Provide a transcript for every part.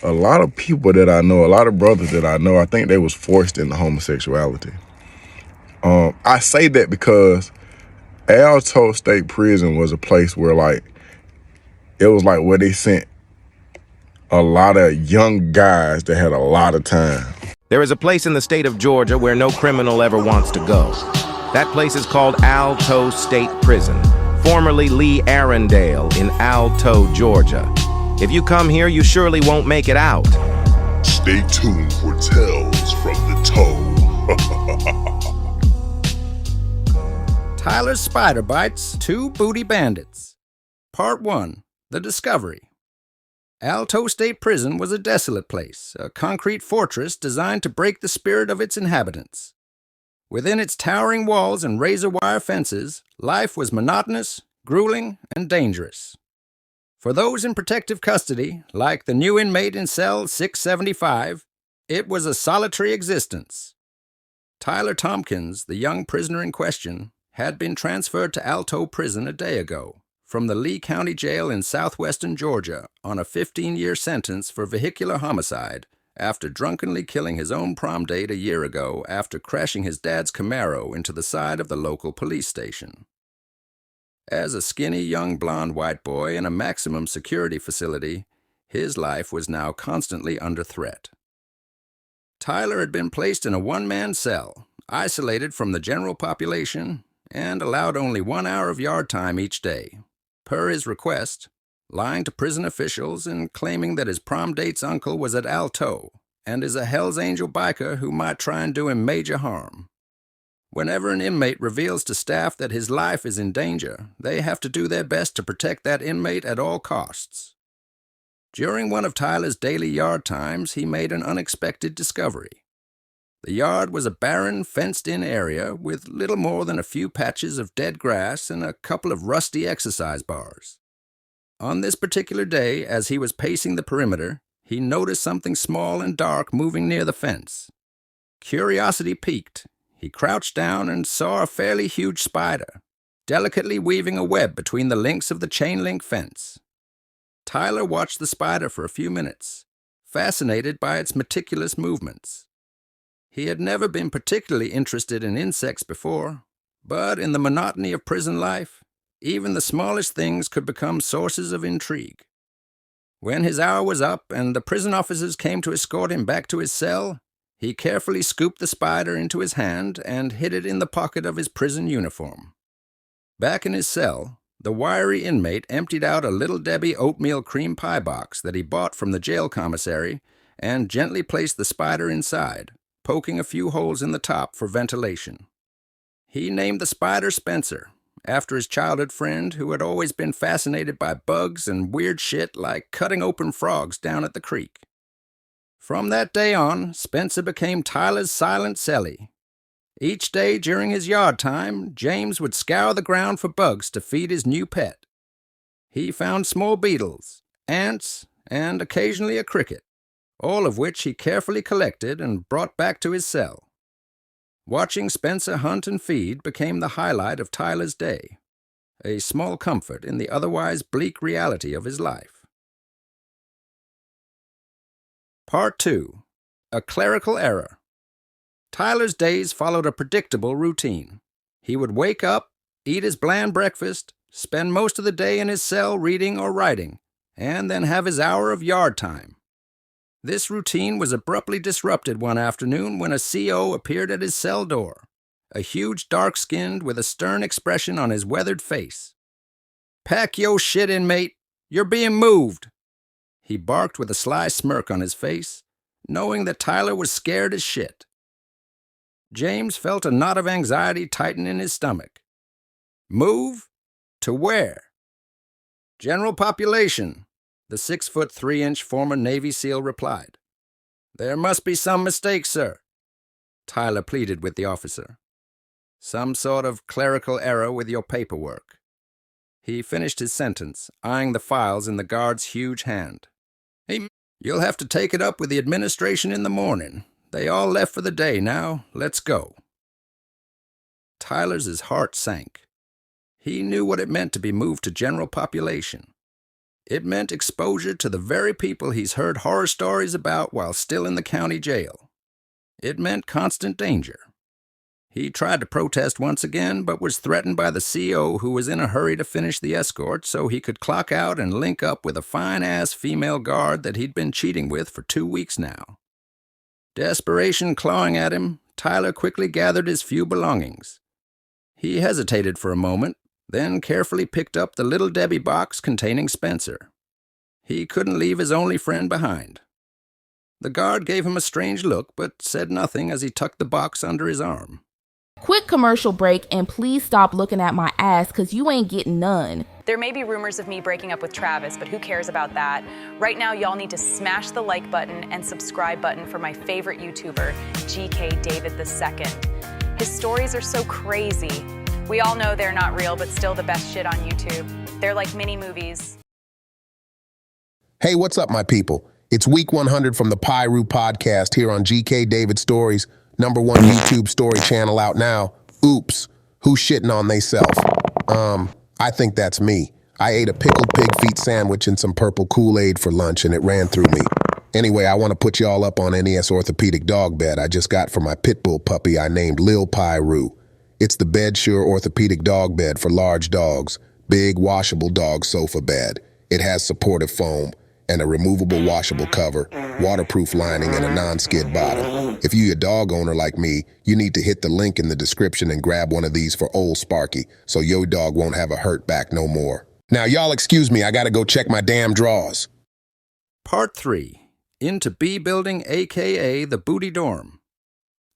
A lot of people that I know, a lot of brothers that I know, I think they was forced into homosexuality. I say that because Alto State Prison was a place where it was like where they sent a lot of young guys that had a lot of time. There is a place in the state of Georgia where no criminal ever wants to go. That place is called Alto State Prison, formerly Lee Arundel in Alto, Georgia. If you come here, you surely won't make it out. Stay tuned for Tales from the Toe. Tyler's Spider Bites, Two Booty Bandits. Part 1. The Discovery. Alto State Prison was a desolate place, a concrete fortress designed to break the spirit of its inhabitants. Within its towering walls and razor-wire fences, life was monotonous, grueling, and dangerous. For those in protective custody, like the new inmate in cell 675, it was a solitary existence. Tyler Tompkins, the young prisoner in question, had been transferred to Alto Prison a day ago from the Lee County Jail in southwestern Georgia on a 15-year sentence for vehicular homicide after drunkenly killing his own prom date a year ago after crashing his dad's Camaro into the side of the local police station. As a skinny young blonde white boy in a maximum security facility, his life was now constantly under threat. Tyler had been placed in a one-man cell, isolated from the general population, and allowed only 1 hour of yard time each day, per his request, lying to prison officials and claiming that his prom date's uncle was at Alto and is a Hell's Angel biker who might try and do him major harm. Whenever an inmate reveals to staff that his life is in danger, they have to do their best to protect that inmate at all costs. During one of Tyler's daily yard times, he made an unexpected discovery. The yard was a barren, fenced-in area with little more than a few patches of dead grass and a couple of rusty exercise bars. On this particular day, as he was pacing the perimeter, he noticed something small and dark moving near the fence. Curiosity piqued. He crouched down and saw a fairly huge spider, delicately weaving a web between the links of the chain-link fence. Tyler watched the spider for a few minutes, fascinated by its meticulous movements. He had never been particularly interested in insects before, but in the monotony of prison life, even the smallest things could become sources of intrigue. When his hour was up and the prison officers came to escort him back to his cell, he carefully scooped the spider into his hand and hid it in the pocket of his prison uniform. Back in his cell, the wiry inmate emptied out a Little Debbie oatmeal cream pie box that he bought from the jail commissary and gently placed the spider inside, poking a few holes in the top for ventilation. He named the spider Spencer, after his childhood friend who had always been fascinated by bugs and weird shit like cutting open frogs down at the creek. From that day on, Spencer became Tyler's silent cellie. Each day during his yard time, James would scour the ground for bugs to feed his new pet. He found small beetles, ants, and occasionally a cricket, all of which he carefully collected and brought back to his cell. Watching Spencer hunt and feed became the highlight of Tyler's day, a small comfort in the otherwise bleak reality of his life. Part 2. A Clerical Error. Tyler's days followed a predictable routine. He would wake up, eat his bland breakfast, spend most of the day in his cell reading or writing, and then have his hour of yard time. This routine was abruptly disrupted one afternoon when a CO appeared at his cell door, a huge dark-skinned with a stern expression on his weathered face. "Pack yo' shit, inmate. You're being moved," he barked with a sly smirk on his face, knowing that Tyler was scared as shit. James felt a knot of anxiety tighten in his stomach. "Move? To where?" "General population," the 6'3" former Navy SEAL replied. "There must be some mistake, sir," Tyler pleaded with the officer. "Some sort of clerical error with your paperwork." He finished his sentence, eyeing the files in the guard's huge hand. "Hey, you'll have to take it up with the administration in the morning. They all left for the day now. Let's go." Tyler's heart sank. He knew what it meant to be moved to general population. It meant exposure to the very people he's heard horror stories about while still in the county jail. It meant constant danger. He tried to protest once again, but was threatened by the CO, who was in a hurry to finish the escort so he could clock out and link up with a fine-ass female guard that he'd been cheating with for 2 weeks now. Desperation clawing at him, Tyler quickly gathered his few belongings. He hesitated for a moment, then carefully picked up the Little Debbie box containing Spencer. He couldn't leave his only friend behind. The guard gave him a strange look, but said nothing as he tucked the box under his arm. Quick commercial break, and please stop looking at my ass, cause you ain't getting none. There may be rumors of me breaking up with Travis, but who cares about that? Right now, y'all need to smash the like button and subscribe button for my favorite YouTuber, GK David II. His stories are so crazy. We all know they're not real, but still the best shit on YouTube. They're like mini movies. Hey, what's up, my people? It's week 100 from the Pyru podcast here on GK David Stories, #1 YouTube story channel out now. Oops, who's shitting on theyself? I think that's me. I ate a pickled pig feet sandwich and some purple Kool-Aid for lunch, and it ran through me. Anyway, I want to put y'all up on NES orthopedic dog bed I just got for my pit bull puppy I named Lil Pyru. It's the Bedsure orthopedic dog bed for large dogs, big washable dog sofa bed. It has supportive foam and a removable washable cover, waterproof lining, and a non-skid bottom. If you're a dog owner like me, you need to hit the link in the description and grab one of these for old Sparky so your dog won't have a hurt back no more. Now, y'all excuse me, I gotta go check my damn drawers. Part 3. Into B Building, a.k.a. the Booty Dorm.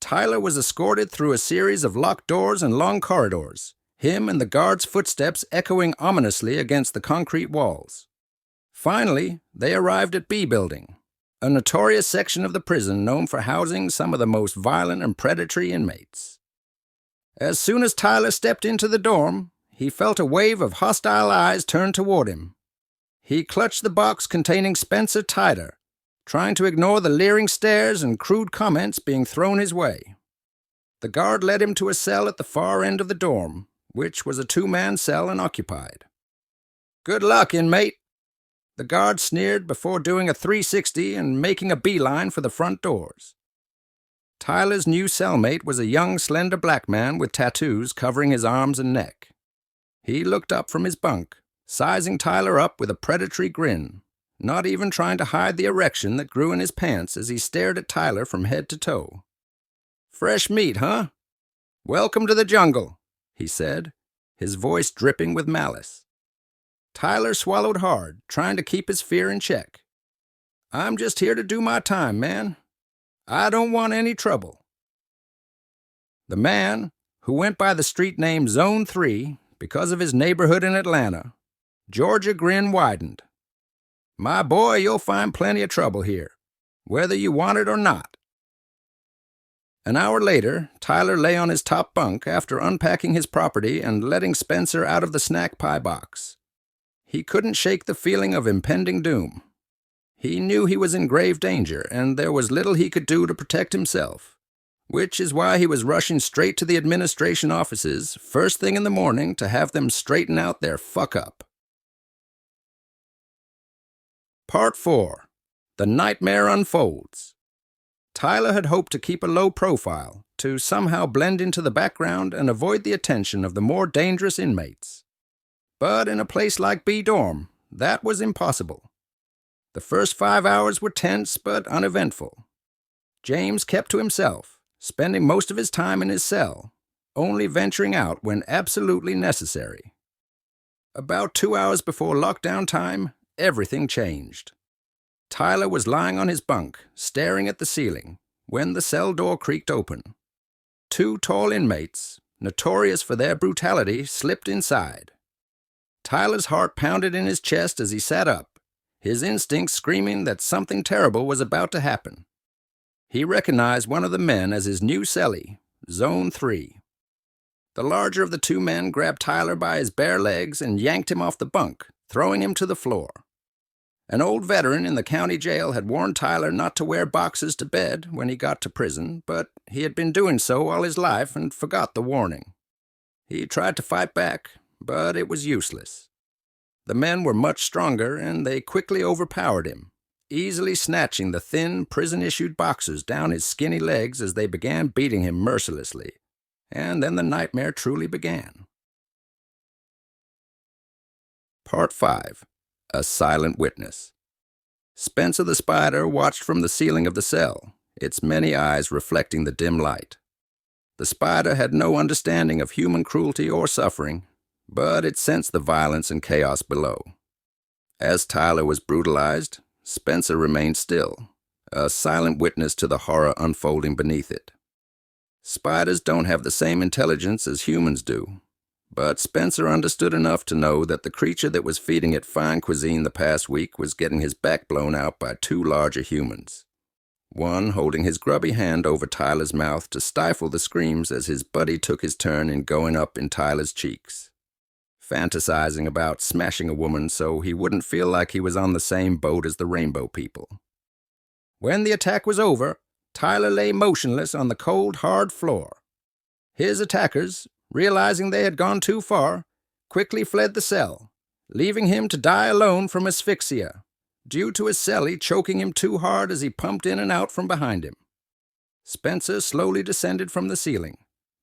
Tyler was escorted through a series of locked doors and long corridors, him and the guard's footsteps echoing ominously against the concrete walls. Finally, they arrived at B Building, a notorious section of the prison known for housing some of the most violent and predatory inmates. As soon as Tyler stepped into the dorm, he felt a wave of hostile eyes turn toward him. He clutched the box containing Spencer tighter, trying to ignore the leering stares and crude comments being thrown his way. The guard led him to a cell at the far end of the dorm, which was a 2-man cell and occupied. "Good luck, inmate," the guard sneered before doing a 360 and making a beeline for the front doors. Tyler's new cellmate was a young, slender black man with tattoos covering his arms and neck. He looked up from his bunk, sizing Tyler up with a predatory grin, not even trying to hide the erection that grew in his pants as he stared at Tyler from head to toe. "Fresh meat, huh? Welcome to the jungle," he said, his voice dripping with malice. Tyler swallowed hard, trying to keep his fear in check. "I'm just here to do my time, man. I don't want any trouble." The man, who went by the street name Zone 3 because of his neighborhood in Atlanta, Georgia grin widened. "My boy, you'll find plenty of trouble here, whether you want it or not." An hour later, Tyler lay on his top bunk after unpacking his property and letting Spencer out of the snack pie box. He couldn't shake the feeling of impending doom. He knew he was in grave danger, and there was little he could do to protect himself, which is why he was rushing straight to the administration offices first thing in the morning to have them straighten out their fuck-up. Part 4. The Nightmare Unfolds. Tyler had hoped to keep a low profile, to somehow blend into the background and avoid the attention of the more dangerous inmates. But in a place like B Dorm, that was impossible. The first 5 hours were tense but uneventful. James kept to himself, spending most of his time in his cell, only venturing out when absolutely necessary. About 2 hours before lockdown time, everything changed. Tyler was lying on his bunk, staring at the ceiling, when the cell door creaked open. 2 tall inmates, notorious for their brutality, slipped inside. Tyler's heart pounded in his chest as he sat up, his instincts screaming that something terrible was about to happen. He recognized one of the men as his new cellie, Zone 3. The larger of the 2 men grabbed Tyler by his bare legs and yanked him off the bunk, throwing him to the floor. An old veteran in the county jail had warned Tyler not to wear boxers to bed when he got to prison, but he had been doing so all his life and forgot the warning. He tried to fight back, but it was useless. The men were much stronger, and they quickly overpowered him, easily snatching the thin, prison-issued boxers down his skinny legs as they began beating him mercilessly. And then the nightmare truly began. Part 5. A Silent Witness. Spencer the Spider watched from the ceiling of the cell, its many eyes reflecting the dim light. The spider had no understanding of human cruelty or suffering, but it sensed the violence and chaos below. As Tyler was brutalized, Spencer remained still, a silent witness to the horror unfolding beneath it. Spiders don't have the same intelligence as humans do, but Spencer understood enough to know that the creature that was feeding it fine cuisine the past week was getting his back blown out by two larger humans. One holding his grubby hand over Tyler's mouth to stifle the screams as his buddy took his turn in going up in Tyler's cheeks, fantasizing about smashing a woman so he wouldn't feel like he was on the same boat as the Rainbow People. When the attack was over, Tyler lay motionless on the cold, hard floor. His attackers, realizing they had gone too far, quickly fled the cell, leaving him to die alone from asphyxia, due to his cellie choking him too hard as he pumped in and out from behind him. Spencer slowly descended from the ceiling,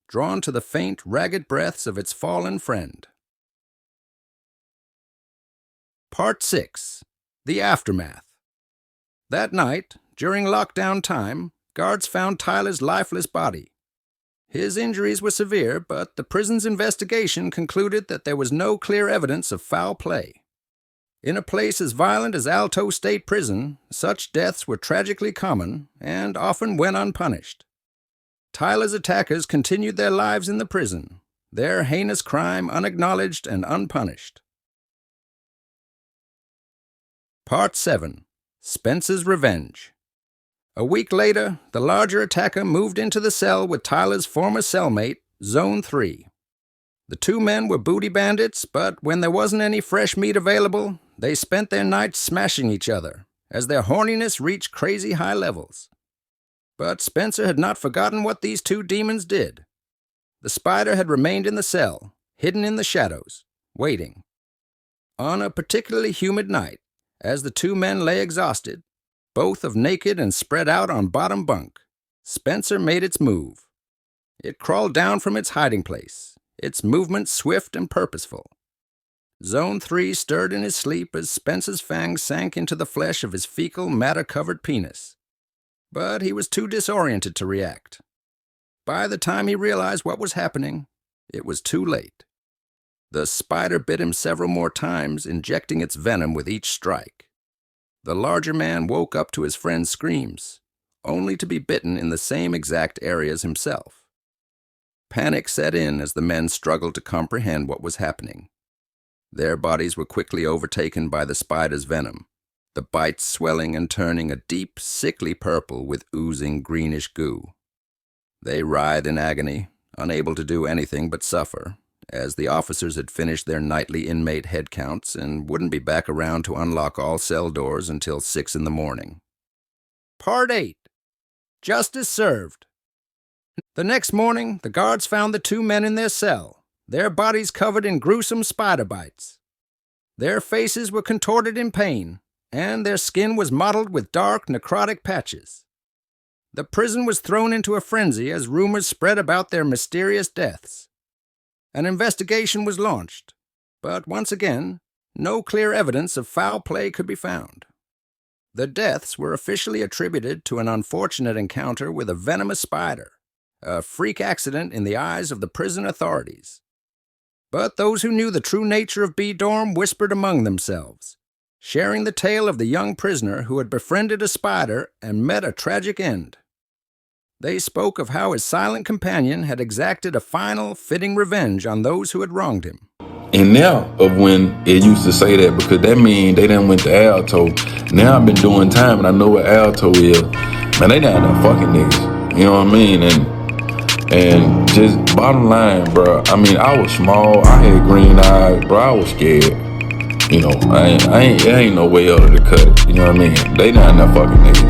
drawn to the faint, ragged breaths of its fallen friend. Part 6. The Aftermath. That night, during lockdown time, guards found Tyler's lifeless body. His injuries were severe, but the prison's investigation concluded that there was no clear evidence of foul play. In a place as violent as Alto State Prison, such deaths were tragically common and often went unpunished. Tyler's attackers continued their lives in the prison, their heinous crime unacknowledged and unpunished. Part 7. Spencer's Revenge. A week later, the larger attacker moved into the cell with Tyler's former cellmate, Zone 3. The two men were booty bandits, but when there wasn't any fresh meat available, they spent their nights smashing each other, as their horniness reached crazy high levels. But Spencer had not forgotten what these two demons did. The spider had remained in the cell, hidden in the shadows, waiting. On a particularly humid night, as the two men lay exhausted, both of naked and spread out on bottom bunk, Spencer made its move. It crawled down from its hiding place, its movements swift and purposeful. Zone 3 stirred in his sleep as Spencer's fangs sank into the flesh of his fecal, matter-covered penis. But he was too disoriented to react. By the time he realized what was happening, it was too late. The spider bit him several more times, injecting its venom with each strike. The larger man woke up to his friend's screams, only to be bitten in the same exact areas himself. Panic set in as the men struggled to comprehend what was happening. Their bodies were quickly overtaken by the spider's venom, the bites swelling and turning a deep, sickly purple with oozing greenish goo. They writhed in agony, unable to do anything but suffer, as the officers had finished their nightly inmate head counts and wouldn't be back around to unlock all cell doors until 6 in the morning. Part 8. Justice served. The next morning, the guards found the two men in their cell, their bodies covered in gruesome spider bites. Their faces were contorted in pain, and their skin was mottled with dark, necrotic patches. The prison was thrown into a frenzy as rumors spread about their mysterious deaths. An investigation was launched, but once again, no clear evidence of foul play could be found. The deaths were officially attributed to an unfortunate encounter with a venomous spider, a freak accident in the eyes of the prison authorities. But those who knew the true nature of B-Dorm whispered among themselves, sharing the tale of the young prisoner who had befriended a spider and met a tragic end. They spoke of how his silent companion had exacted a final, fitting revenge on those who had wronged him. And now, of when it used to say that, because that mean they done went to Alto. Now I've been doing time and I know what Alto is. Man, they down there fucking niggas. You know what I mean? And just bottom line, bro. I mean, I was small. I had green eyes, bro. I was scared. You know, I ain't no way out of the cut. You know what I mean? They down there fucking niggas.